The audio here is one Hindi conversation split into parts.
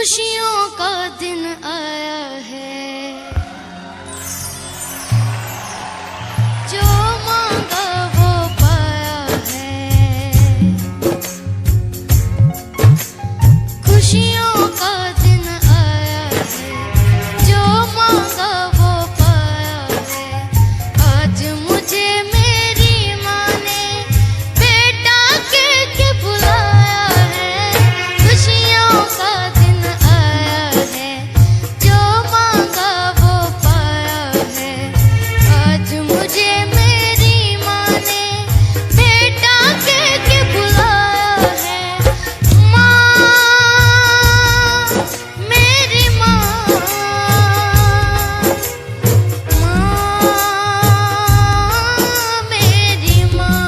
खुशियों का दिन आया है, जो मांगा वो पाया है। खुशियों का दिन आया है, जो मांगा वो पाया है। आज मुझे मेरी माँ ने बेटा कह के बुलाया है। खुशियों का दिन आया है, जो मांगा वो पाया है। आज मुझे मेरी माँ ने बेटा कह के बुलाया है। माँ, मेरी माँ, माँ, मेरी माँ,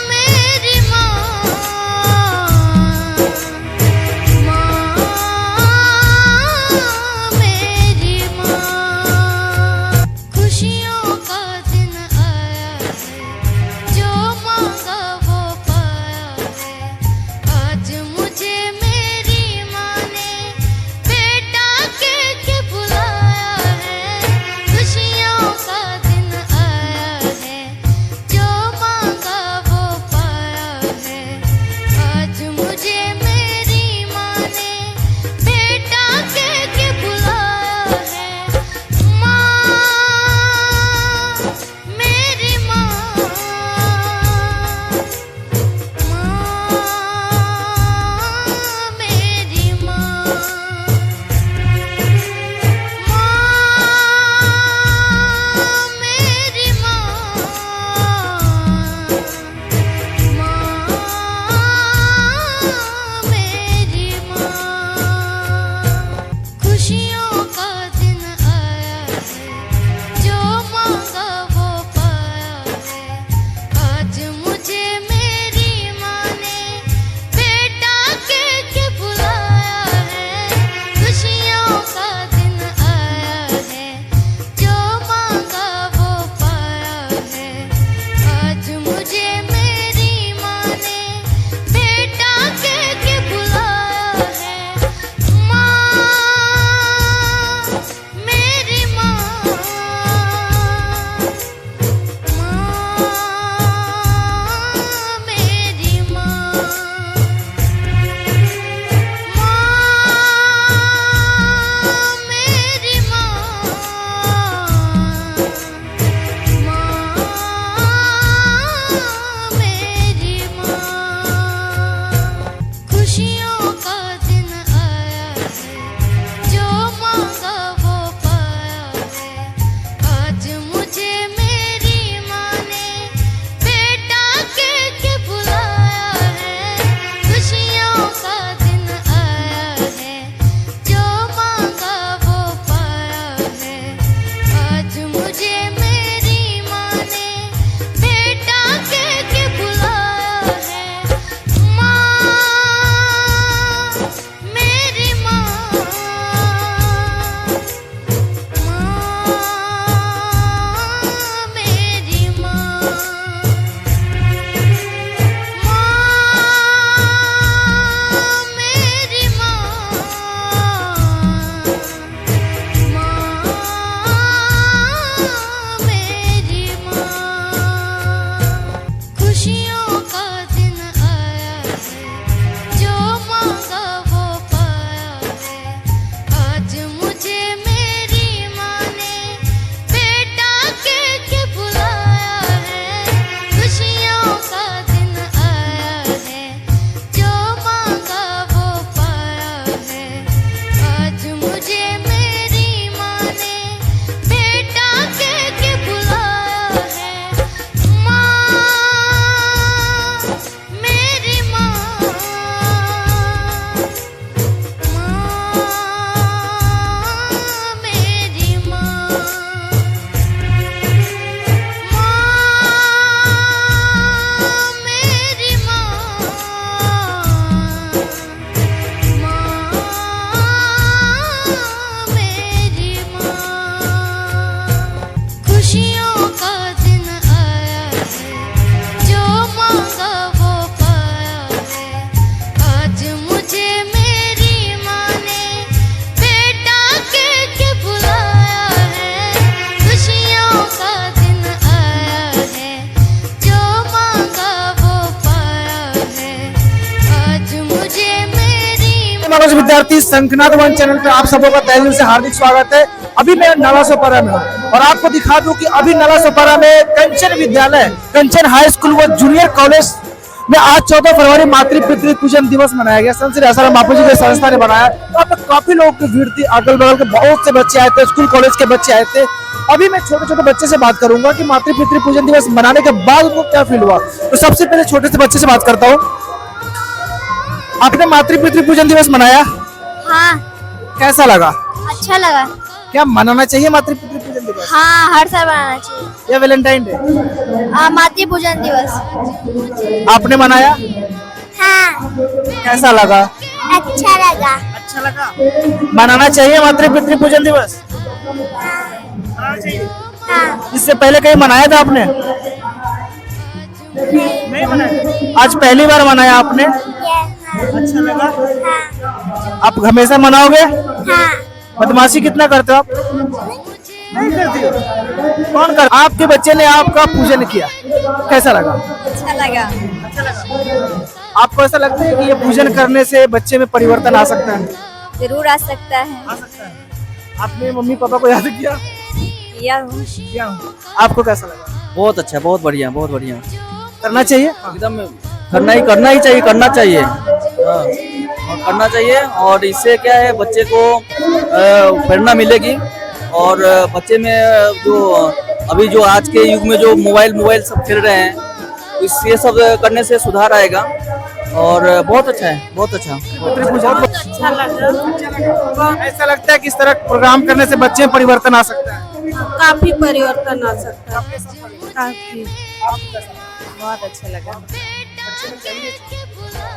मेरी माँ, मेरी माँ। खुशियों का दिन आया है, जो मांगा वो पाया है। आज मुझे मेरी माँ ने बेटा कह के बुलाया है। खुशियों का दिन आया है, जो मांगा वो पाया है। आज मुझे मेरी माँ ने बेटा कह के बुलाया है। माँ, मेरी माँ, मेरी माँ, मेरी मेरी माँ। खुशियों का दिन आया है, जो मांगा वो पाया है। आज मुझे मेरी माँ ने बेटा कह के बुलाया है। खुशियों का दिन आया है, जो मांगा वो पाया है। आज मुझे मेरी माँ ने बेटा कह के बुलाया है। माँ, मेरी माँ, मेरी माँ, मेरी मेरी माँ। खुशियों का दिन आया है, जो मांगा वो पाया है। आज मुझे मेरी माँ ने बेटा कह के बुलाया है। खुशियों का दिन आया है, जो मांगा वो पाया है। आज मुझे मेरी माँ ने बेटा कह के बुलाया है। माँ, मेरी माँ, मेरी माँ, मेरी मेरी माँ। खुशियों का दिन आया है, जो मांगा वो पाया है। आज मुझे मेरी माँ ने बेटा कह के बुलाया है। खुशियों का दिन आया है, जो मांगा वो पाया है। आज मुझे मेरी माँ ने बेटा कह के बुलाया है। माँ, मेरी माँ, मेरी माँ, मेरी मेरी माँ। खुशियों का दिन आया है, जो मांगा वो विद्यार्थी शंखनाद वन चैनल पे आप सबों का तहे दिल से हार्दिक स्वागत है। अभी मैं नालासोपारा में हूँ और आपको दिखा दूं कि अभी नालासोपारा में कंचन विद्यालय, कंचन हाई स्कूल व जूनियर कॉलेज में आज 14 फरवरी मातृ पितृ पूजन दिवस मनाया गया। संत श्री आसाराम बापू जी के संस्था ने बनाया। वहाँ पे काफी लोगों की भीड़ थी, अगल बगल के बहुत से बच्चे आए थे, स्कूल कॉलेज के बच्चे आए थे। अभी मैं छोटे छोटे बच्चे से बात करूंगा कि मातृ पितृ पूजन दिवस मनाने के बाद उनको क्या फील हुआ। तो सबसे पहले छोटे से बच्चे से बात करता हूँ। आपने मातृ पितृ पूजन दिवस मनाया, हाँ कैसा लगा? अच्छा लगा। क्या मनाना चाहिए मातृ पितृ पूजन दिवस? हाँ हर साल बनाना चाहिए। या वैलेंटाइन डे मातृ पूजन दिवस आपने मनाया, हाँ कैसा लगा? अच्छा लगा। अच्छा लगा। मनाना चाहिए मातृ पितृ पूजन दिवस? मनाना चाहिए। हाँ इससे पहले कहीं मनाया था आपने? नहीं मनाया। आज पहली बार मनाया आपने? अच्छा लगा। आप हमेशा मनाओगे? हाँ बदमाशी कितना करते हो आप? नहीं करती हो। कौन कर? आपके बच्चे ने आपका पूजन किया, कैसा लगा? अच्छा लगा। आपको ऐसा लगता है कि ये पूजन करने से बच्चे में परिवर्तन आ सकता है? जरूर आ सकता है। आ सकता है। आपने मम्मी पापा को याद किया? किया हूँ। आपको कैसा लगा? बहुत अच्छा, बहुत बढ़िया, बहुत बढ़िया। करना चाहिए एकदम करना ही चाहिए, करना चाहिए। हाँ, और करना चाहिए। और इससे क्या है, बच्चे को प्रेरणा मिलेगी और बच्चे में जो अभी जो आज के युग में जो मोबाइल सब खेल रहे हैं, ये सब करने से सुधार आएगा और बहुत अच्छा है, बहुत अच्छा। अच्छा लगा। ऐसा लगता है कि इस तरह प्रोग्राम करने से बच्चे में परिवर्तन आ सकता है? काफी परिवर्तन आ सकता है। काफी बहुत अच्छा लगा।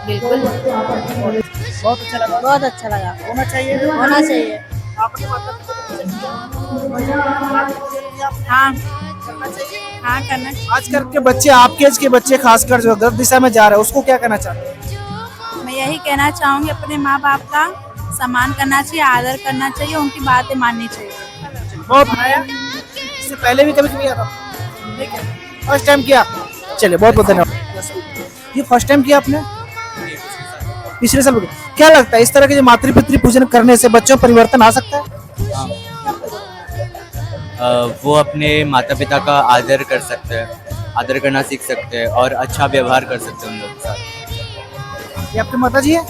बिल्कुल बहुत अच्छा लगा। बहुत अच्छा लगा। होना चाहिए। होना चाहिए। आपने मतलब हाँ हाँ करना चाहिए। आजकल के बच्चे, आपके एज के बच्चे खासकर जो गलत दिशा में जा रहे हैं, उसको क्या कहना चाहते हैं? मैं यही कहना चाहूँगी, अपने माँ बाप का सम्मान करना चाहिए, आदर करना चाहिए, उनकी बातें माननी चाहिए। बहुत आया। इससे पहले भी कभी किया था? फर्स्ट टाइम किया? चलिए बहुत बहुत धन्यवाद। ये फर्स्ट टाइम किया आपने? पिछले साल। क्या लगता है इस तरह के जो मातृ पितृ पूजन करने से बच्चों में परिवर्तन आ सकता है? वो अपने माता पिता का आदर कर सकते हैं, आदर करना सीख सकते हैं और अच्छा व्यवहार कर सकते हैं उन लोगों के साथ। ये आपके माता जी है?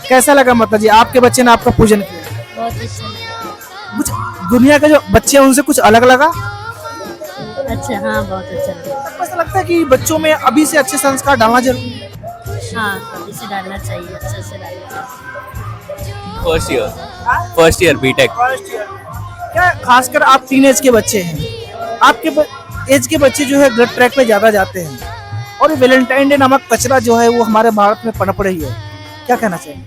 कैसा लगा माता जी, आपके बच्चे ने आपका पूजन किया? बहुत अच्छा लगा। कुछ दुनिया के जो बच्चे हैं उनसे कुछ अलग लगा? अच्छा, हाँ बहुत अच्छा लगा। आपको ऐसा लगता है कि बच्चों में अभी से अच्छे संस्कार डालना जरूरी है? हाँ अभी से डालना चाहिए, अच्छे से डालना चाहिए। First year BTech. क्या खासकर आप टीनेज के बच्चे हैं, आपके एज के बच्चे जो है गलत ट्रैक पे ज्यादा जाते हैं और वैलेंटाइन डे नामक कचरा जो है वो हमारे भारत में पनप रही है, क्या कहना चाहिए?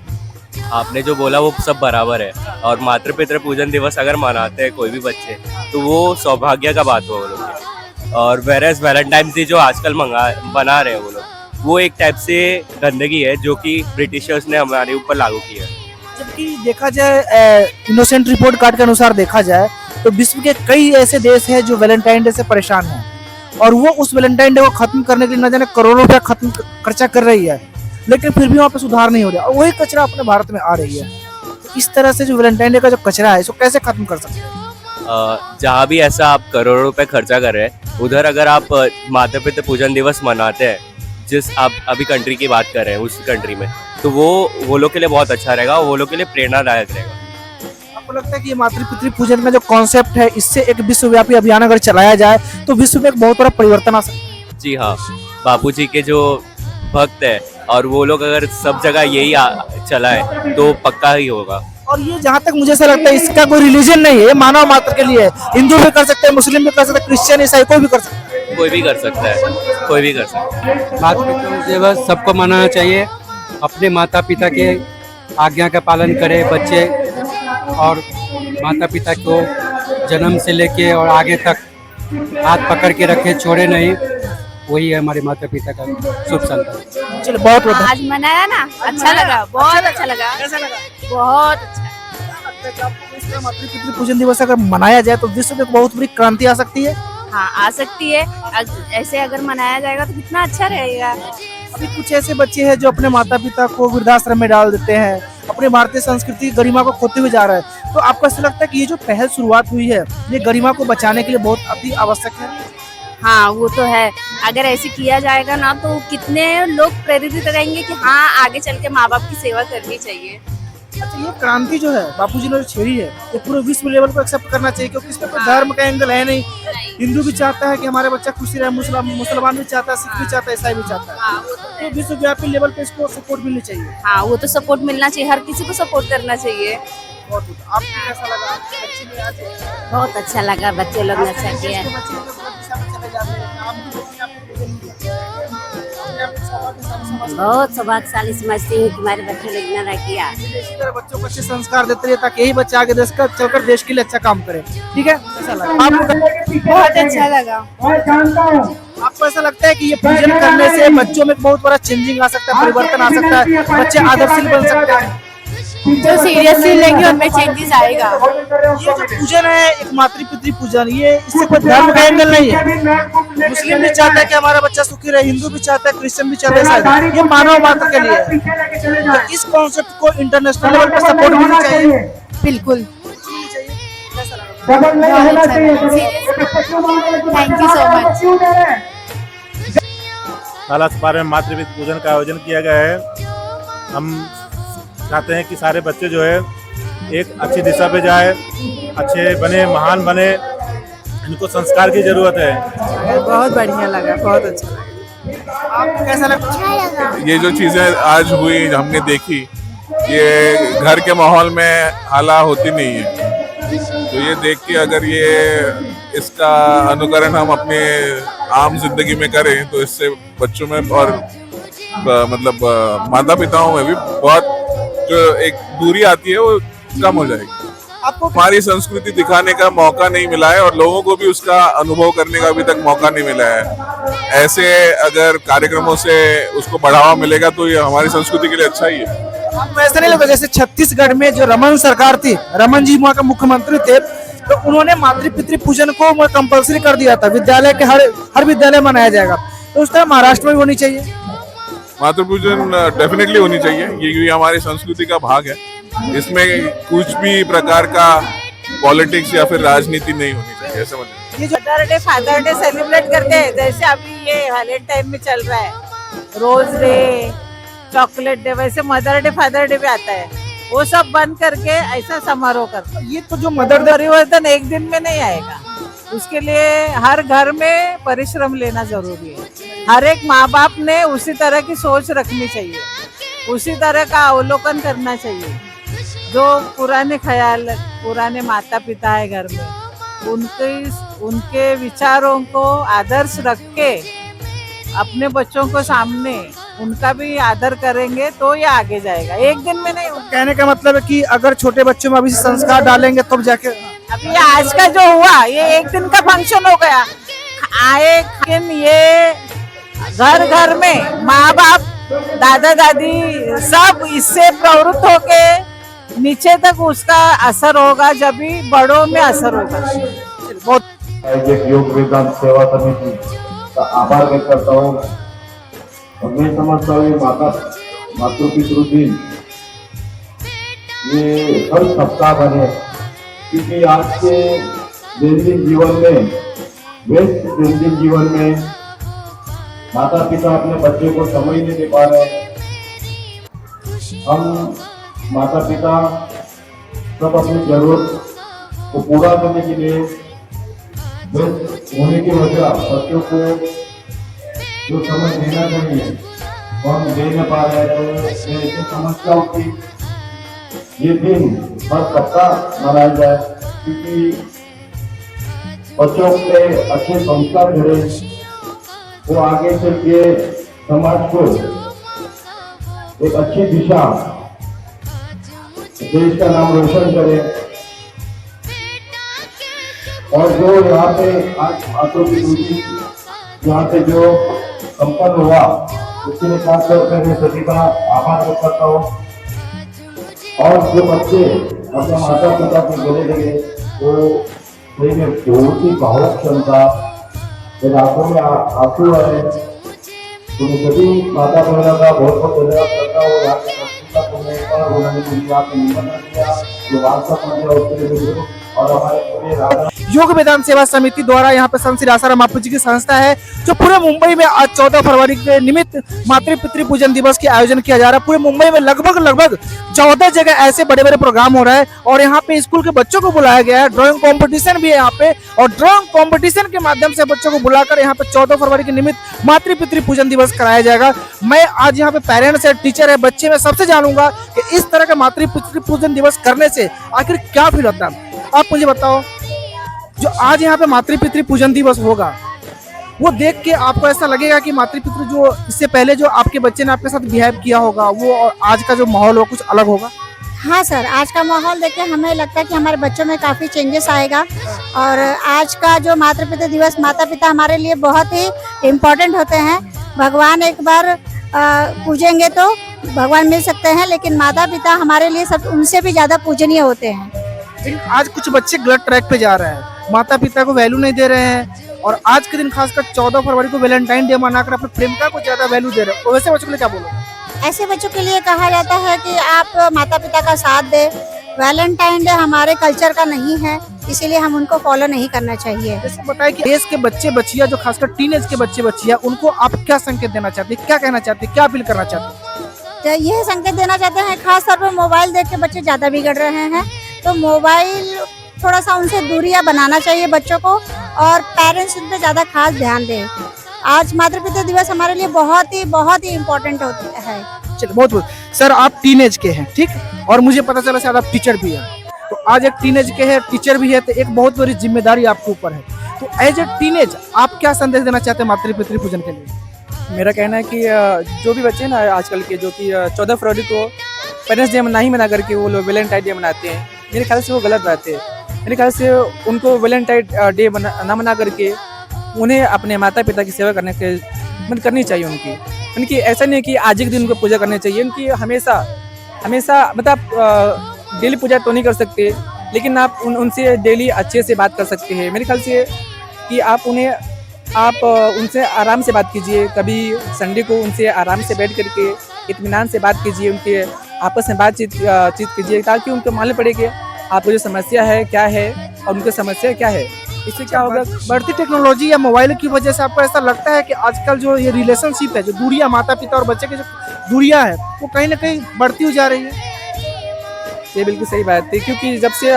आपने जो बोला वो सब बराबर है और मातृ पितृ पूजन दिवस अगर मनाते हैं कोई भी बच्चे तो वो सौभाग्य का बात हो वो लोग के। और वेरएस वैलेंटाइन डे जो आजकल बना रहे हैं वो लोग, वो एक टाइप से गंदगी है जो कि ब्रिटिशर्स ने हमारे ऊपर लागू की है। जबकि देखा जाए इनोसेंट रिपोर्ट कार्ड के अनुसार देखा जाए तो विश्व के कई ऐसे देश हैं जो वैलेंटाइन डे से परेशान हैं और वो उस वैलेंटाइन डे को खत्म करने के लिए न जाने करोड़ों रुपया खर्चा कर रही है, लेकिन फिर भी वहाँ पे सुधार नहीं हो रहा और वही कचरा अपने भारत में आ रही है। तो इस तरह से जो वैलेंटाइन डे का जो कचरा है इसको कैसे खत्म कर सकते हैं? जहाँ भी ऐसा आप करोड़ों रुपए खर्चा कर रहे हैं, उधर अगर आप माता पिता पूजन दिवस मनाते हैं, जिस आप अभी कंट्री की बात कर रहे हैं उस कंट्री में, तो वो लोग के लिए बहुत अच्छा रहेगा, वो लोग के लिए प्रेरणादायक रहेगा। आपको लगता है कि ये मातृ पितृ पूजन का जो कॉन्सेप्ट है, इससे एक विश्वव्यापी अभियान अगर चलाया जाए तो विश्व में एक बहुत बड़ा परिवर्तन आ सकता है? जी हाँ, बापू जी के जो भक्त है और वो लोग अगर सब जगह यही चलाए तो पक्का ही होगा। और ये जहाँ तक मुझे ऐसा लगता है इसका कोई रिलीजन नहीं है, ये मानव मात्र के लिए है। हिंदू भी कर सकते हैं, मुस्लिम भी कर सकते हैं, क्रिश्चियन ईसाई कोई भी कर सकता है। कोई भी कर सकता है, कोई भी कर सकता है। मातृ पितृ दिवस सबको मनाना चाहिए। अपने माता पिता के आज्ञा का पालन करें बच्चे और माता पिता को जन्म से लेके और आगे तक हाथ पकड़ के रखें, छोड़े नहीं। वही है हमारे माता पिता का शुभ संकल्प। चलो बहुत बहुत आज मनाया ना, अच्छा लगा, बहुत अच्छा लगा। कैसा लगा? बहुत अच्छा। मातृ पितृ पूजन दिवस अगर मनाया जाए तो विश्व में बहुत बड़ी क्रांति आ सकती है। हाँ आ सकती है। ऐसे अगर मनाया जाएगा तो कितना अच्छा रहेगा। अभी कुछ ऐसे बच्चे हैं जो अपने माता पिता को वृद्धाश्रम में डाल देते हैं, अपने भारतीय संस्कृति की गरिमा को खोते हुए जा रहा है। तो आपको ऐसा लगता है कि ये जो पहल शुरुआत हुई है ये गरिमा को बचाने के लिए बहुत अति आवश्यक है? हाँ वो तो है, अगर ऐसे किया जाएगा ना तो कितने लोग प्रेरित रहेंगे कि हाँ आगे चल के माँ बाप की सेवा करनी चाहिए। अच्छा, ये क्रांति जो है बापूजी ने जो छेड़ी है ये पूरे विश्व लेवल को एक्सेप्ट करना चाहिए, क्योंकि इसमें कोई धर्म का एंगल है नहीं। हिंदू भी चाहता है कि हमारे बच्चा खुशी रहे, मुसलमान भी चाहता है, सिख भी चाहता है, ईसाई भी चाहता है। हाँ वो तो विश्वव्यापी लेवल पे इसको सपोर्ट मिलनी चाहिए। हाँ वो तो सपोर्ट मिलना चाहिए, हर किसी को सपोर्ट करना चाहिए। बहुत good। आपको कैसा लगा? आपके बच्चे ने आज बहुत अच्छा लगा, बच्चे लोग ने अच्छा किया। आपके बच्चे लोग गलत दिशा में चले जाते हैं, आपकी बच्ची आपको भोजन दिया। अपने आप को सौभाग्यशाली समझते हैं। बहुत सौभाग्यशाली समझती हूँ कि हमारे बच्चे लोग इतना किया। इसी तरह बच्चों को अच्छे संस्कार देते रहिए ताकि यही बच्चे आगे देश का चलकर देश के लिए अच्छा काम करे। ठीक है, कैसा लगा आपको? बहुत अच्छा लगा। आपको ऐसा लगता है कि ये पूजन करने से बच्चों में बहुत बड़ा चेंजिंग आ सकता है, परिवर्तन आ सकता है, बच्चे आदर्शशील बन सकते हैं? जो सीरियसली लेंगे उनमें चेंजेस आएगा। ये जो पूजन है एक मातृ पितृ पूजन, ये इससे कोई धर्म का एंगल नहीं है। मुस्लिम भी चाहता है कि हमारा बच्चा सुखी रहे, हिंदू भी चाहता है, क्रिश्चियन भी चाहता है, ये मानव मात्र के लिए है। तो इस कॉन्सेप्ट को इंटरनेशनल लेवल पर सपोर्ट मिलनी चाहिए। बिल्कुल। Thank you so much. नाला सुपारा में मातृ पितृ पूजन का आयोजन किया गया है। हम चाहते हैं कि सारे बच्चे जो है एक अच्छी दिशा पे जाए, अच्छे बने, महान बने। इनको संस्कार की जरूरत है। बहुत बढ़िया लगा, बहुत अच्छा लगा। आपको कैसा लगता है? ये जो चीजें आज हुई हमने देखी, ये घर के माहौल में हाला होती नहीं है। तो ये देख के अगर ये इसका अनुकरण हम अपने आम जिंदगी में करें तो इससे बच्चों में और मतलब माता पिताओं में भी बहुत जो एक दूरी आती है वो कम हो जाएगी। आपको हमारी संस्कृति दिखाने का मौका नहीं मिला है और लोगों को भी उसका अनुभव करने का अभी तक मौका नहीं मिला है। ऐसे अगर कार्यक्रमों से उसको बढ़ावा मिलेगा तो ये हमारी संस्कृति के लिए अच्छा ही है। आपको ऐसा नहीं लगा जैसे छत्तीसगढ़ में जो रमन सरकार थी, रमन जी वहाँ का मुख्यमंत्री थे, तो उन्होंने मातृ पितृ पूजन को कंपलसरी कर दिया था, विद्यालय के हर विद्यालय मनाया जाएगा। तो उस तरह महाराष्ट्र में भी होनी चाहिए। मातृ पूजन डेफिनेटली होनी चाहिए, ये हमारी संस्कृति का भाग है। इसमें कुछ भी प्रकार का पॉलिटिक्स या फिर राजनीति नहीं होनी चाहिए, ऐसा मतलब। ये जो mother day father day celebrate करते हैं, जैसे अभी ये वैलेंटाइन में चल रहा है, रोज डे, चॉकलेट डे, वैसे मदर डे फादर डे भी आता है। वो सब बंद करके ऐसा समारोह करते हैं। ये तो जो मदर डे परिवर्तन एक दिन में नहीं आएगा, उसके लिए हर घर में परिश्रम लेना जरूरी है। हर एक माँ बाप ने उसी तरह की सोच रखनी चाहिए, उसी तरह का अवलोकन करना चाहिए। जो पुराने ख्याल, पुराने माता पिता है घर में, उनके विचारों को आदर्श रख के अपने बच्चों को सामने उनका भी आदर करेंगे तो ये आगे जाएगा, एक दिन में नहीं। कहने का मतलब है कि अगर छोटे बच्चों में अभी से संस्कार डालेंगे तब जाके। अभी आज का जो हुआ ये एक दिन का फंक्शन हो गया, आए लेकिन ये घर घर में माँ बाप, दादा दादी सब इससे प्रवृत्त होके नीचे तक उसका असर होगा, जब भी बड़ों में असर होगा। बहुत आयोजक योग वेदांत सेवा समिति का आभार व्यक्त करता हूँ। और मैं समझता हूँ मातृ पितृ दिन ये हर सप्ताह बने, क्योंकि आज के दैनिक जीवन में, व्यस्त दैनिक जीवन में माता पिता अपने बच्चे को समय नहीं दे पा रहे। हम माता पिता सब अपनी जरूरत को पूरा करने के लिए व्यस्त होने की वजह बच्चों को जो समय देना चाहिए वो हम दे नहीं पा रहे हैं। तो मैं ऐसे समझता हूँ कि ये दिन हर सप्ताह मनाया जाए, क्योंकि बच्चों पे अच्छे संस्कार जुड़े, वो आगे चल के समाज को एक अच्छी दिशा, देश का नाम रोशन करे। और जो यहाँ पे आज मातृ पितृ यहाँ पे जो संपन्न हुआ उसके लिए खास तौर पर मैं सभी का आभार व्यक्त करता हूँ। और जो बच्चे अपने माता पिता को गले लगे वो सही में बहुत ही भावुक क्षमता, मेरे आंखों में आंसू आए। तो मैं सभी माता बहनों का बहुत बहुत धन्यवाद करता हूँ। यहाँ की संस्कृति को मैं पर उन्होंने मुझे आपको निमंत्रण दिया, जो वार्ता पहुंचा उसके लिए और हमारे पूरे राधा योग वेदांत सेवा समिति द्वारा यहाँ पे संत श्री आसाराम बापू जी की संस्था है, जो पूरे मुंबई में आज 14 फरवरी के निमित्त मातृ पितृ पूजन दिवस के आयोजन किया जा रहा है। पूरे मुंबई में लगभग 14 जगह ऐसे बड़े बड़े प्रोग्राम हो रहा है और यहाँ पे स्कूल के बच्चों को बुलाया गया है। ड्राइंग कंपटीशन भी है यहाँ पे और ड्राइंग कंपटीशन के माध्यम से बच्चों को बुलाकर यहाँ पे 14 फरवरी के निमित्त मातृ पितृ पूजन दिवस कराया जाएगा। मैं आज यहाँ पे पेरेंट्स है, टीचर है, बच्चे में सबसे जानूंगा कि इस तरह का मातृ पितृ पूजन दिवस करने से आखिर क्या फील होता है। आप मुझे बताओ, जो आज यहाँ पे मातृ पितृ पूजन दिवस होगा, वो देख के आपको ऐसा लगेगा कि मातृ पितृ जो इससे पहले जो आपके बच्चे ने आपके साथ बिहेव किया होगा वो और आज का जो माहौल हो कुछ अलग होगा? हाँ सर, आज का माहौल देख के हमें लगता है कि हमारे बच्चों में काफ़ी चेंजेस आएगा और आज का जो मातृ पितृ दिवस, माता पिता हमारे लिए बहुत ही इम्पोर्टेंट होते हैं। भगवान एक बार पूजेंगे तो भगवान मिल सकते हैं, लेकिन माता पिता हमारे लिए सब उनसे भी ज़्यादा पूजनीय होते हैं। लेकिन आज कुछ बच्चे गलत ट्रैक पे जा रहे हैं, माता पिता को वैल्यू नहीं दे रहे हैं और आज के दिन खासकर 14 फरवरी को वैलेंटाइन डे मनाकर अपने प्रेमिका को ज्यादा वैल्यू दे रहे हैं। तो वैसे बच्चों के लिए क्या बोलो? ऐसे बच्चों के लिए कहा जाता है कि आप माता पिता का साथ दे। वैलेंटाइन डे हमारे कल्चर का नहीं है, इसीलिए हम उनको फॉलो नहीं करना चाहिए। जैसे बताए कि देश के बच्चे बच्चियां जो खासकर टीनेज के बच्चे बच्चियां, उनको आप क्या संकेत देना चाहते हैं, क्या कहना चाहते हैं, क्या अपील करना चाहते हैं? तो यह संकेत देना चाहते हैं, खास तौर पर मोबाइल देख के बच्चे ज्यादा बिगड़ रहे हैं, तो मोबाइल थोड़ा सा उनसे दूरियां बनाना चाहिए बच्चों को और पेरेंट्स उन पर ज्यादा खास ध्यान दें। आज मातृ पितृ दिवस हमारे लिए बहुत ही इम्पोर्टेंट होता है। चलिए, बहुत बहुत सर, आप टीनेज के हैं, ठीक, और मुझे पता चला शायद आप टीचर भी हैं, तो आज एक टीनेज के हैं, टीचर भी है, तो एक बहुत बड़ी जिम्मेदारी आपके ऊपर है। तो एज ए टीनेज आप क्या संदेश देना चाहते हैं मातृ पितृ पूजन के लिए? मेरा कहना है कि जो भी बच्चे हैं ना आजकल के, जो कि 14 फरवरी को पेरेंट्स डे नहीं मना करके वो लोग वैलेंटाइन डे मनाते हैं, मेरे ख्याल से वो गलत बात है। मेरे ख्याल से उनको वैलेंटाइन डे ना मना करके उन्हें अपने माता पिता की सेवा करनी चाहिए। उनकी ऐसा नहीं कि आज के दिन उनको पूजा करनी चाहिए, उनकी हमेशा मतलब डेली पूजा तो नहीं कर सकते, लेकिन आप उनसे डेली अच्छे से बात कर सकते हैं। मेरे ख्याल से कि आप उनसे आराम से बात कीजिए, कभी संडे को उनसे आराम से बैठ करके इत्मीनान से बात कीजिए, उनके आपस में बातचीत कीजिए, ताकि उनको मालूम पड़े कि आपको जो समस्या है क्या है और उनकी समस्या क्या है। इससे क्या होगा, बढ़ती टेक्नोलॉजी या मोबाइल की वजह से आपको ऐसा लगता है कि आजकल जो ये रिलेशनशिप है, जो दूरियां माता पिता और बच्चे की जो दूरियां है, वो कहीं ना कहीं बढ़ती हो जा रही है? ये बिल्कुल सही बात है, क्योंकि जब से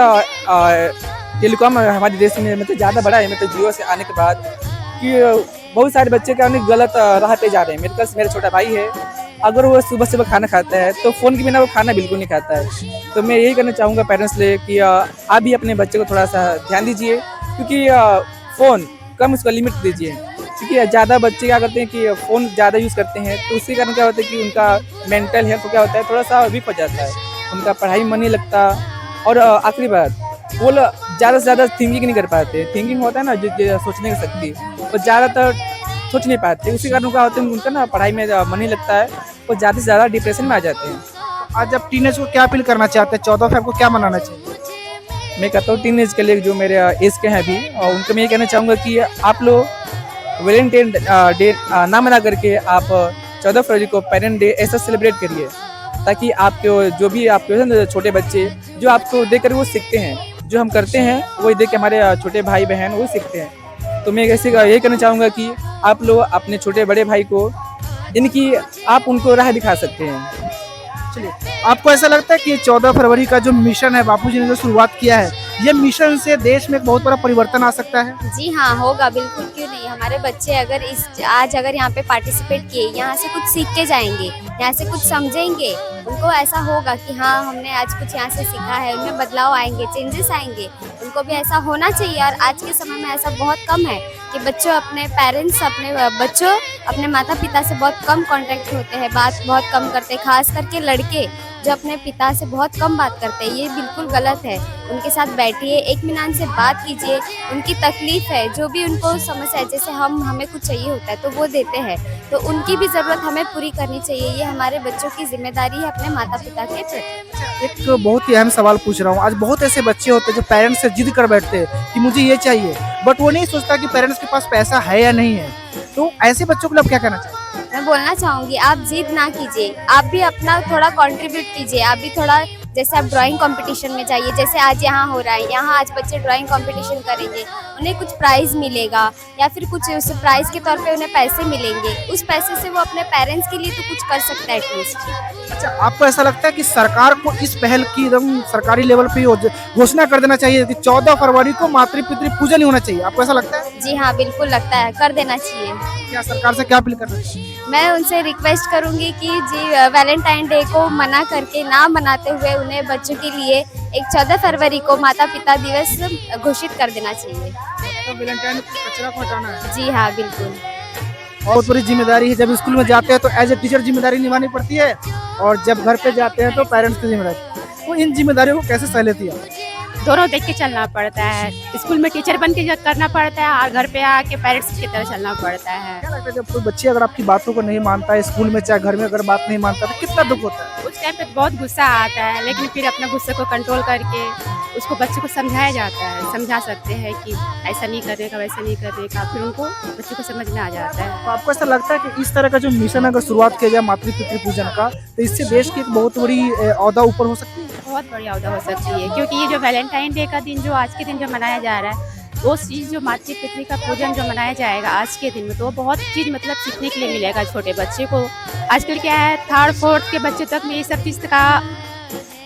टेलीकॉम हमारे देश में मतलब ज़्यादा बड़ा है, मतलब जियो से आने के बाद, कि बहुत सारे बच्चे क्या गलत राह पे जा रहे हैं। मेरे पास मेरा छोटा भाई है, अगर वो सुबह खाना खाता है तो फ़ोन के बिना वो खाना बिल्कुल नहीं खाता है। तो मैं यही करना चाहूँगा पेरेंट्स ले कि आप भी अपने बच्चे को थोड़ा सा ध्यान दीजिए, क्योंकि फ़ोन कम उसका लिमिट दीजिए, क्योंकि ज़्यादा बच्चे क्या करते हैं कि फ़ोन ज़्यादा यूज़ करते हैं, तो उसके कारण क्या होता है कि उनका मेंटल हेल्थ क्या होता है, थोड़ा सा वीक हो जाता है, उनका पढ़ाई में मन नहीं लगता। और आखिरी बात, वो ज़्यादा से ज़्यादा थिंकिंग नहीं कर पाते। थिंकिंग होता है ना जो सोचने की शक्ति, वो ज़्यादातर सोच नहीं पाते, उसी कारण क्या होता है उनका ना पढ़ाई में मन नहीं लगता है, वो ज़्यादा से ज़्यादा डिप्रेशन में आ जाते हैं। आज आप टीनेज को क्या अपील करना चाहते हैं? 14 फरवरी को क्या मनाना चाहिए? मैं कहता हूँ टीनेज के लिए जो मेरे एज के हैं अभी, और उनको मैं ये कहना चाहूँगा कि आप लोग वैलेंटाइन डे ना मना करके आप 14 फरवरी को पेरेंट डे ऐसा सेलिब्रेट करिए, ताकि आपके जो भी आपके छोटे बच्चे जो आपको देख कर वो सीखते हैं, जो हम करते हैं वही देख के हमारे छोटे भाई बहन वो सीखते हैं। तो मैं ऐसे यही कहना चाहूँगा कि आप लोग अपने छोटे बड़े भाई को इनकी आप उनको राह दिखा सकते हैं। चलिए, आपको ऐसा लगता है कि 14 फरवरी का जो मिशन है बापूजी ने जो शुरुआत किया है, ये मिशन से देश में एक बहुत बड़ा परिवर्तन आ सकता है? जी हाँ, होगा, बिल्कुल, क्यों नहीं। हमारे बच्चे अगर आज यहाँ पे पार्टिसिपेट किए, यहाँ से कुछ सीख के जाएंगे, यहाँ से कुछ समझेंगे, उनको ऐसा होगा कि हाँ हमने आज कुछ यहाँ से सीखा है, उनमें बदलाव आएंगे, चेंजेस आएंगे। उनको भी ऐसा होना चाहिए। और आज के समय में ऐसा बहुत कम है कि बच्चों अपने माता पिता से बहुत कम कांटेक्ट होते हैं, बात बहुत कम करते हैं, खास करके लड़के जो अपने पिता से बहुत कम बात करते हैं। ये बिल्कुल गलत है। उनके साथ बैठिए, इत्मीनान से बात कीजिए, उनकी तकलीफ है, जो भी उनको समस्या है, जैसे हमें कुछ चाहिए होता है तो वो देते हैं, तो उनकी भी ज़रूरत हमें पूरी करनी चाहिए। ये हमारे बच्चों की जिम्मेदारी है अपने माता पिता के प्रति। एक बहुत ही अहम सवाल पूछ रहा हूँ। आज बहुत ऐसे बच्चे होते हैं जो पेरेंट्स से जिद कर बैठते हैं कि मुझे ये चाहिए, बट वो नहीं सोचता कि पेरेंट्स के पास पैसा है या नहीं है। तो ऐसे बच्चों को आप क्या कहना चाहिए? मैं बोलना चाहूँगी आप जिद ना कीजिए, आप भी अपना थोड़ा कंट्रीब्यूट कीजिए, आप भी थोड़ा जैसे आप ड्राइंग कंपटीशन में जाइए, जैसे आज यहाँ हो रहा है, यहाँ आज बच्चे ड्राइंग कंपटीशन करेंगे, उन्हें कुछ प्राइज़ मिलेगा या फिर कुछ उस प्राइज़ के तौर पे उन्हें पैसे मिलेंगे, उस पैसे से वो अपने पेरेंट्स के लिए तो कुछ कर सकता है एटलीस्ट। अच्छा, आपको ऐसा लगता है कि सरकार को इस पहल की एकदम सरकारी लेवल पे घोषणा कर देना चाहिए कि 14 फरवरी को मातृ पितृ पूजन ही होना चाहिए, आपको ऐसा लगता है? जी हाँ, बिल्कुल लगता है, कर देना चाहिए। क्या सरकार से क्या अपील करना चाहिए? मैं उनसे रिक्वेस्ट करूंगी कि जी वैलेंटाइन डे को मना करके ना मनाते हुए उन्हें बच्चों के लिए एक 14 फरवरी को माता पिता दिवस घोषित कर देना चाहिए। तो वैलेंटाइन कचरा को हटाना है। जी हाँ, बिल्कुल। बहुत बड़ी जिम्मेदारी है, जब स्कूल में जाते हैं तो एज ए टीचर जिम्मेदारी निभानी पड़ती है और जब घर पे जाते हैं तो पेरेंट्स की जिम्मेदारी। तो इन जिम्मेदारियों को कैसे सह लेती है? दोनों देख के चलना पड़ता है, स्कूल में टीचर बन के करना पड़ता है और घर पे आके पेरेंट्स की तरह चलना पड़ता है। क्या लगता है जब कोई बच्चे अगर आपकी बातों को नहीं मानता है स्कूल में चाहे घर में अगर बात नहीं मानता तो कितना दुख होता है? उस टाइम पे बहुत गुस्सा आता है, लेकिन फिर अपने गुस्से को कंट्रोल करके उसको बच्चे को समझाया जाता है, समझा सकते हैं कि ऐसा नहीं करने का, वैसा नहीं करने का, फिर उनको बच्चे को समझ में आ जाता है। तो आपको ऐसा लगता है कि इस तरह का जो मिशन अगर शुरुआत किया जाए मातृ पितृ पूजन का तो इससे देश की एक बहुत बड़ी ओहदा ऊपर हो सकती है? बहुत बड़ी अवधा हो सकती है, क्योंकि ये जो वैलेंटाइन डे का दिन जो आज के दिन जो मनाया जा रहा है, वो चीज़ जो मातृ पितृ का पूजन जो मनाया जाएगा आज के दिन में, तो वो बहुत चीज़ मतलब सीखने के लिए मिलेगा छोटे बच्चे को। आजकल क्या है, 3rd 4th के बच्चे तक में ये सब चीज़ का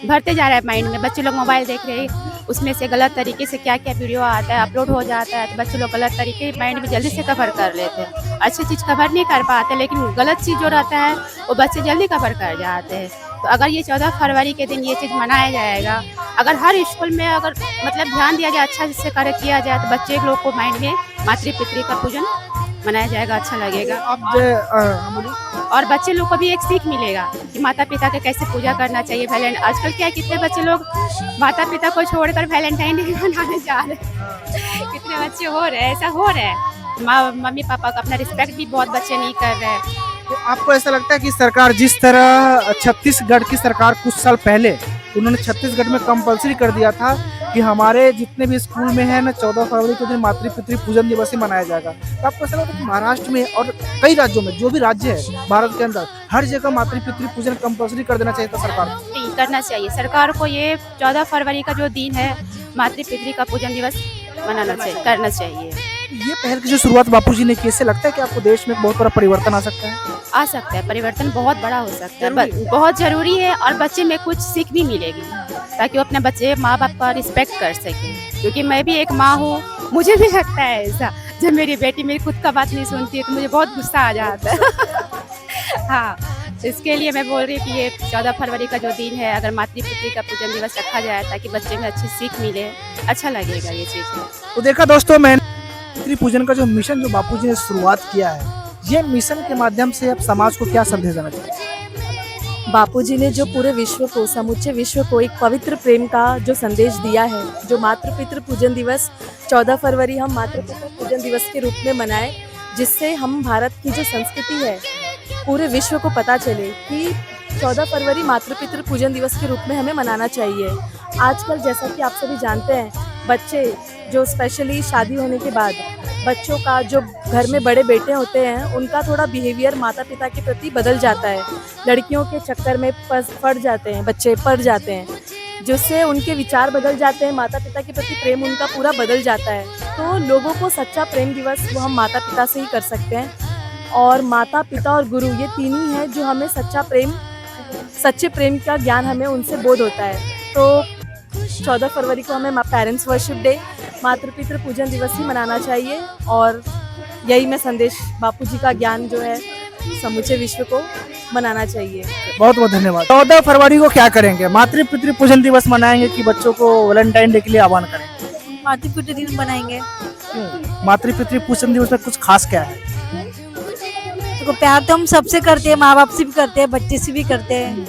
भरते जा रहा है माइंड में। बच्चे लोग मोबाइल देख रहे हैं, उसमें से गलत तरीके से क्या क्या वीडियो आता है, अपलोड हो जाता है, तो बच्चे लोग गलत तरीके माइंड में जल्दी से कवर कर लेते हैं। अच्छी चीज़ कवर नहीं कर पाते, लेकिन गलत चीज़ जो रहता है वो बच्चे जल्दी कवर कर जाते हैं। तो अगर ये 14 फरवरी के दिन ये चीज़ मनाया जाएगा, अगर हर स्कूल में अगर मतलब ध्यान दिया जाए, अच्छा से कार्य किया जाए, तो बच्चे लोग को माइंड में मातृ पितृ का पूजन मनाया जाएगा, अच्छा लगेगा। और बच्चे लोग को भी एक सीख मिलेगा कि माता पिता के कैसे पूजा करना चाहिए। आजकल क्या है, कितने बच्चे लोग माता पिता को छोड़कर वैलेंटाइन डे मनाने जा रहे हैं। कितने बच्चे हो रहे हैं, ऐसा हो रहा है। मम्मी पापा का अपना रिस्पेक्ट भी बहुत बच्चे नहीं कर रहे हैं। तो आपको ऐसा लगता है कि सरकार जिस तरह छत्तीसगढ़ की सरकार कुछ साल पहले उन्होंने छत्तीसगढ़ में कंपलसरी कर दिया था कि हमारे जितने भी स्कूल में है ना 14 फरवरी के दिन मातृ पितृ पूजन दिवस ही मनाया जाएगा, तो आपको ऐसा लगता है कि महाराष्ट्र में और कई राज्यों में जो भी राज्य है भारत के अंदर हर जगह मातृ पितृ पूजन कंपलसरी कर देना चाहिए था सरकार को? नहीं करना चाहिए, सरकार को ये 14 फरवरी का जो दिन है मातृ पितृ का पूजन दिवस मनाना चाहिए, करना चाहिए। ये पहल की जो शुरुआत बापूजी ने की, इससे लगता है कि आपको देश में बहुत बड़ा परिवर्तन आ सकता है? आ सकता है, परिवर्तन बहुत बड़ा हो सकता है, बहुत जरूरी है। और बच्चे में कुछ सीख भी मिलेगी ताकि वो अपने बच्चे माँ बाप का रिस्पेक्ट कर सके। क्योंकि मैं भी एक माँ हूँ, मुझे भी लगता है ऐसा, जब मेरी बेटी मेरी खुद का बात नहीं सुनती है तो मुझे बहुत गुस्सा आ जाता है। हाँ, इसके लिए मैं बोल रही हूँ कि ये 14 फरवरी का जो दिन है, अगर मातृ पितृ का पूजन दिवस रखा जाए ताकि बच्चे में अच्छी सीख मिले, अच्छा लगेगा ये चीज़। तो देखा दोस्तों, मैंने पितृ पूजन का जो मिशन जो बापूजी ने शुरुआत किया है, ये मिशन के माध्यम से अब समाज को क्या संदेश देना चाहिए? बापूजी ने जो पूरे विश्व को, समूचे विश्व को एक पवित्र प्रेम का जो संदेश दिया है, जो मातृ पितृ पूजन दिवस 14 फरवरी हम मातृ पितृ पूजन दिवस के रूप में मनाएं, जिससे हम भारत की जो संस्कृति है पूरे विश्व को पता चले कि 14 फरवरी मातृ पितृ पूजन दिवस के रूप में हमें मनाना चाहिए। आजकल जैसा कि आप सभी जानते हैं, बच्चे जो स्पेशली शादी होने के बाद बच्चों का जो घर में बड़े बेटे होते हैं, उनका थोड़ा बिहेवियर माता पिता के प्रति बदल जाता है। लड़कियों के चक्कर में पड़ जाते हैं, बच्चे पड़ जाते हैं, जिससे उनके विचार बदल जाते हैं, माता पिता के प्रति प्रेम उनका पूरा बदल जाता है। तो लोगों को सच्चा प्रेम दिवस वो हम माता पिता से ही कर सकते हैं। और माता पिता और गुरु, ये तीन ही हैं जो हमें सच्चे प्रेम का ज्ञान हमें उनसे बोध होता है। तो 14 फरवरी को हमें पेरेंट्स वर्शिप डे, मातृ पितृ पूजन दिवस ही मनाना चाहिए। और यही मैं संदेश, बापूजी का ज्ञान जो है समूचे विश्व को मनाना चाहिए। बहुत बहुत धन्यवाद। 14 फरवरी को क्या करेंगे? मातृ पितृ पूजन दिवस मनाएंगे कि बच्चों को वैलेंटाइन डे के लिए आह्वान करेंगे? मातृ पितृ दिवस मनाएंगे। मातृ पितृ पूजन दिवस में कुछ खास क्या है? तो प्यार तो हम सबसे करते हैं, माँ बाप से भी करते हैं, बच्चे से भी करते हैं,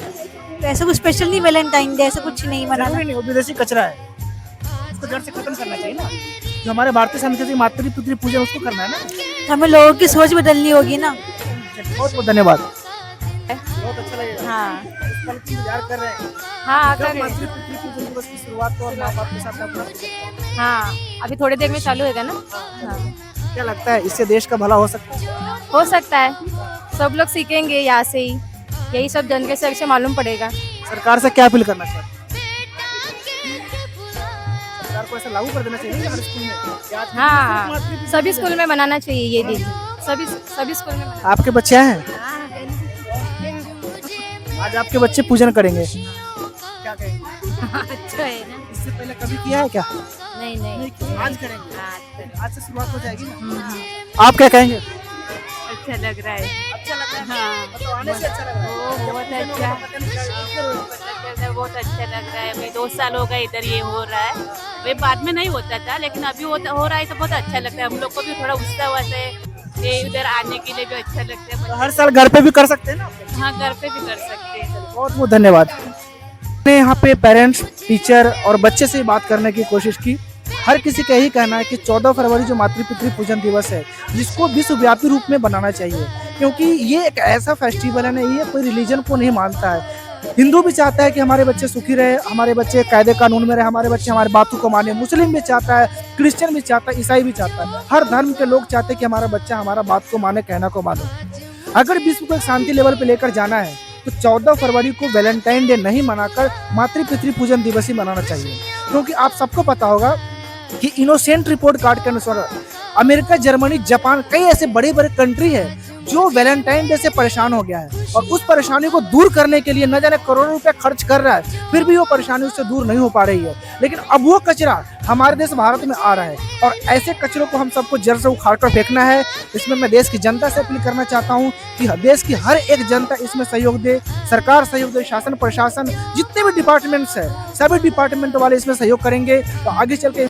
तो ऐसा कुछ स्पेशल नहीं वैलेंटाइन डे, ऐसा कुछ नहीं मनाना। नहीं, वो विदेशी कचरा है, उसको जड़ से खत्म करना चाहिए ना। जो हमारे भारतीय संस्कृति मातृ पितृ पूजन, उसको करना है ना। हमें लोगों की सोच बदलनी होगी ना। बहुत बहुत धन्यवाद। बहुत अच्छा लगेगा। हाँ इंतजार कर रहे हैं। हाँ, जब मातृ पितृ पूजन दिवस की शुरुआत तो और माँ बाप के साथ अपना हाँ, अभी थोड़ी देर में चालू होगा ना। हाँ, क्या लगता है इससे देश का भला हो सकता है? हो सकता है, सब लोग सीखेंगे यहाँ से ही, यही सब जनरेशन से मालूम पड़ेगा। सरकार से क्या अपील करना चाहते हैं? सरकार को ऐसा लागू कर देना चाहिए हर स्कूल में कि आज हाँ, सभी स्कूल में मनाना चाहिए ये दिन, सभी स्कूल में आपके बच्चे हैं, आज आपके बच्चे पूजन करेंगे, क्या कहेंगे? अच्छा है ना। इससे पहले कभी किया है क्या? नहीं आज करेंगे, आज से शुरुआत हो जाएगी ना। आप क्या कहेंगे? अच्छा लग रहा है। अच्छा लग रहा है, हाँ, मतलब आने से अच्छा लग रहा है। बहुत अच्छा, बहुत अच्छा लग रहा है। मैं 2 साल हो गए इधर ये हो रहा है, वे बाद में नहीं होता था, लेकिन अभी हो रहा है तो बहुत अच्छा लगता है। हम लोग को भी थोड़ा उत्साह होता है, ये इधर आने के लिए भी अच्छा लगता है। तो हर साल घर पे भी कर सकते हैं ना? हाँ, घर पे भी कर सकते हैं। बहुत बहुत धन्यवाद। मैंने यहाँ पे पेरेंट्स, टीचर और बच्चे से बात करने की कोशिश की। हर किसी का यही कहना है कि 14 फरवरी जो मातृ पितृ पूजन दिवस है, जिसको विश्वव्यापी रूप में बनाना चाहिए, क्योंकि ये एक ऐसा फेस्टिवल है ना, ये कोई रिलीजन को नहीं मानता है। हिंदू भी चाहता है कि हमारे बच्चे सुखी रहे, हमारे बच्चे कायदे कानून में रहे, हमारे बच्चे हमारे बातों को माने। मुस्लिम भी चाहता है, क्रिश्चियन भी चाहता है, ईसाई भी चाहता है। हर धर्म के लोग चाहते हैं कि हमारा बच्चा हमारा बात को माने, कहना को माने। अगर विश्व को एक शांति लेवल पे लेकर जाना है तो 14 फरवरी को वैलेंटाइन डे नहीं मनाकर मातृ पितृ पूजन दिवस ही मनाना चाहिए। क्योंकि आप सबको पता होगा कि इनोसेंट रिपोर्ट कार्ड के अनुसार अमेरिका, जर्मनी, जापान, कई ऐसे बड़े बड़े कंट्री है जो वैलेंटाइन डे से परेशान हो गया है, और उस परेशानी को दूर करने के लिए न जाने करोड़ों रुपए खर्च कर रहा है, फिर भी वो परेशानी उससे दूर नहीं हो पा रही है। लेकिन अब वो कचरा हमारे देश भारत में आ रहा है, और ऐसे कचरों को हम सबको जड़ से उखाड़ कर फेंकना है। इसमें मैं देश की जनता से अपील करना चाहता हूँ कि देश की हर एक जनता इसमें सहयोग दे, सरकार सहयोग दे, शासन प्रशासन जितने भी डिपार्टमेंट्स है, सभी डिपार्टमेंट वाले इसमें सहयोग करेंगे तो आगे चल के